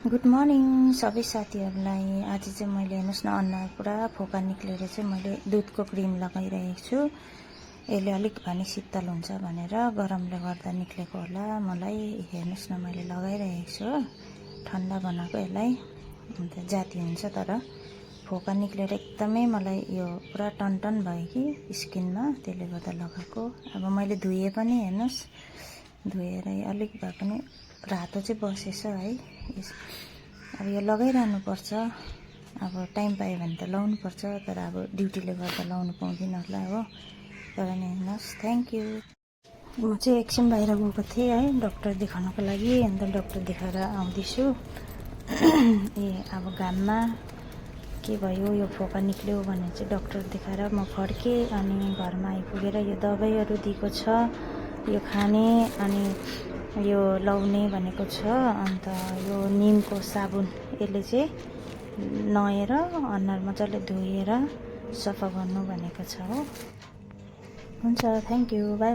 Good morning सबै साथीहरूलाई। आज चाहिँ मैले हेर्नुहोस् न अनुहार पुरा फोका निक्लेर चाहिँ मैले दुधको क्रिम लगाइरहेको छु। यसले अलिक भनी शीतल हुन्छ भनेर गरमले गर्दा निक्लेको होला। मलाई हेर्नुहोस् न मैले लगाइरहेको छु हो, ठन्डा बनाएको यसलाई। अन्त जाती हुन्छ तर फोका निक्लेर एकदमै मलाई यो पुरा टनटन भयो कि स्किनमा, त्यसले गर्दा लगाएको। अब मैले धुएँ पनि हेर्नुहोस्, धुएर अलिक भए पनि रातो चाहिँ बसेछ है। अब यो लगाइरहनु पर्छ, अब टाइम पायो भने त लाउनु पर्छ, तर अब ड्युटीले गर्दा लाउनु पाउँदिनँ होला हो। तर नि हेर्नुहोस्, थ्याङ्क यू। म चाहिँ एकछिन बाहिर गएको थिएँ है डक्टर देखाउनको लागि, अन्त डक्टर देखाएर आउँदैछु। ए अब घाममा के भयो, यो फोका निक्ल्यो भने चाहिँ डक्टर देखाएर म फर्केँ। अनि घरमा आइपुगेर यो दबाईहरू दिएको छ, यो खाने अनि यो लाउने भनेको छ। अन्त यो निमको साबुन, यसले चाहिँ नुहाएर अनुहार मजाले धोएर सफा गर्नु भनेको छ हो। हुन्छ, थ्याङ्क यू, बाई।